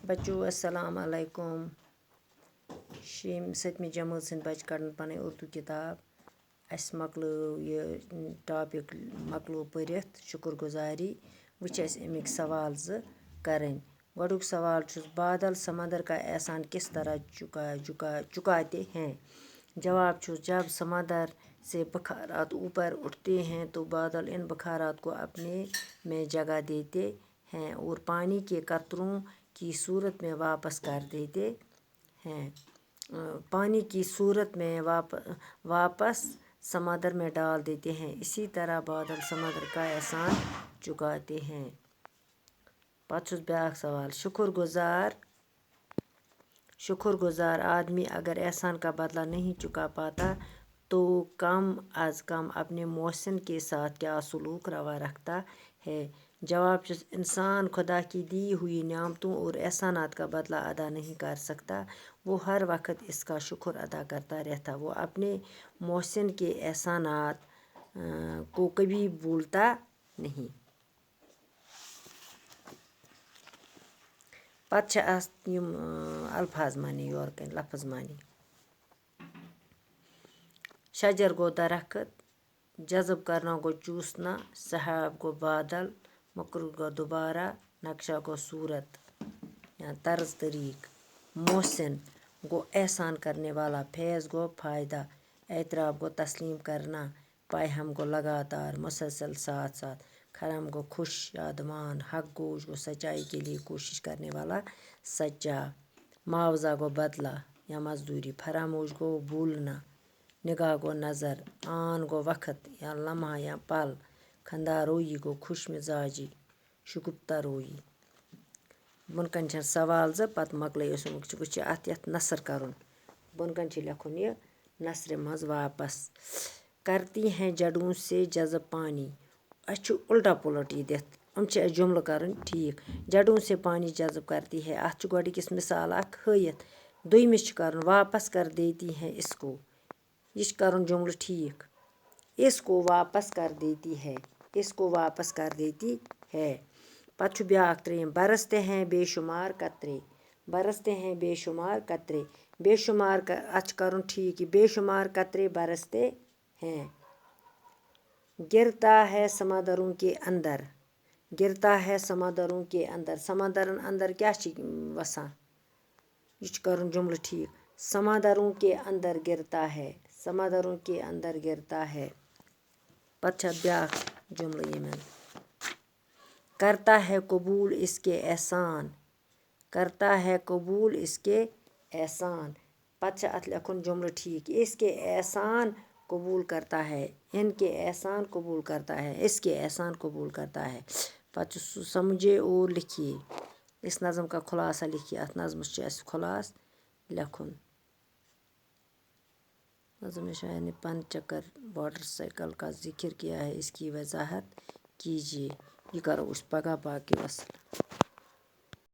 بچو السلام علیکم. سٔتمہِ جمٲژ ہٕنٛدۍ بَچہِ کَڑن پَنٕنۍ اُردو کِتاب. اَسہِ مۄکلٲو یہِ ٹاپِک مۄکلو پٔرِتھ شُکُر گُزاری. وۄنۍ چھِ اَسہِ اَمِکۍ سوال زٕ کَرٕنۍ. گۄڈُک سوال چھُس بادل سمندر کا احسان کس طرح چُکاتے ہیں. جواب چھُس جب سمندر سے بخارات اوپر اٹھتے ہیں تو بادل ان بخارات کو اپنے میں جگہ دیتے ہیں اور پانی کے قطروں کی صورت میں واپس کر دیتے ہیں. پانی کی صورت میں واپس سمندر میں ڈال دیتے ہیں. اسی طرح بادل سمندر کا احسان چکاتے ہیں. پتہٕ چھُس بیٛاکھ سوال شکر گزار آدمی اگر احسان کا بدلہ نہیں چکا پاتا تو کم از کم اپنے محسن کے ساتھ کیا سلوک روا رکھتا ہے. جواب چھُس انسان خدا کی دی ہوئی نعمتوں اور احسانات کا بدلہ ادا نہیں کر سکتا. وہ ہر وقت اس کا شکر ادا کرتا رہتا. وہ اپنے محسن کے احسانات کو کبھی بھولتا نہیں. پتہٕ چھِ اَتھ یِم الفاظ معنی یورٕ کَنۍ لفظ معنی. شجر گو درخت, جذب کرنا گو چوسنا, سحاب گو بادل, مکرر گو دوبارہ, نقشہ گو صورت یا طرز طریق, محسن گو احسان کرنے والا, فیض گو فائدہ, اعتراف گو تسلیم کرنا, پیہم گو لگاتار مسلسل ساتھ ساتھ, خرم گو خوش شادمان, حق گوش گو سچائی کے لیے کوشش کرنے والا سچا, معاوضہ گو بدلہ یا مزدوری, فراموش گو بھولنا, نگاہ گو نظر, آن گو وقت یا لمحہ یا پل, خندا رویی گو خوش مزاجی, شگفتہ رویی. بۄنہٕ کَنۍ چھِ سوال زٕ پَتہٕ مۄکلٲے أسۍ وۄنۍ چھِ اَتھ یَتھ نثر کَرُن. بۄنہٕ کَنۍ چھِ لیکھُن یہِ نثرِ منٛز واپس. کرتی ہیں جڑوں سے جذب پانی. اَسہِ چھُ اُلٹا پُلٹ یہِ دِتھ. چھِ اَسہِ جُملہٕ کَرٕنۍ ٹھیٖک. جڑوں سے پانی جذب کرتی ہے. اَتھ چھُ گۄڈٕ أکِس مِثال اکھ ہٲیِتھ. دوٚیمِس چھُ کَرُن واپس کر دیتی ہیں اس کو. یہِ چھُ کَرُن جُملہٕ ٹھیٖک. اس کو واپس کر دیتی ہے. اس کو واپس کر دیتی ہے. پتہٕ چھُ بیٛاکھ ترٛیٚیِم. برستے ہیں بے شُمار قطرے. برستے ہیں بے شُمار قطرے. بے شُمار اَتھ چھُ کَرُن ٹھیٖک یہِ بے شُمار قطرے برستے ہیں. گرتا ہے سمندروں کے اندر. گرتا ہے سمندروں کے اندر. سمندرن اندر کیٛاہ چھِ وسان. یہِ چھُ کَرُن جُملہٕ ٹھیٖک. سمندروں کے اندر گرتا ہے. سمندروں کے اندر گرتا ہے. پتہٕ چھِ اَتھ بیٛاکھ جُملہٕ یِمن. کرتا ہے قبول اس کے احسان. کرتا ہے قبول اس کے احسان. پتہٕ چھِ اَتھ لیکھُن جُملہٕ ٹھیٖک. اس کے احسان قبول کرتا ہے. ان کے احسان قبول کرتا ہے. اس کے احسان قبول کرتا ہے. پتہٕ چھُ سُہ سمجھے اور لکھیے. اس نظم کا خُلاصہ لکھیے. اَتھ نظمَس چھُ اَسہِ خُلاصہٕ لیکھُن. نظم میں شاعر نے پن چکر واٹر سائیکل کا ذکر کیا ہے. اس کی وضاحت کیجیے. یہ کرو أسۍ پگاہ باقی وسلام.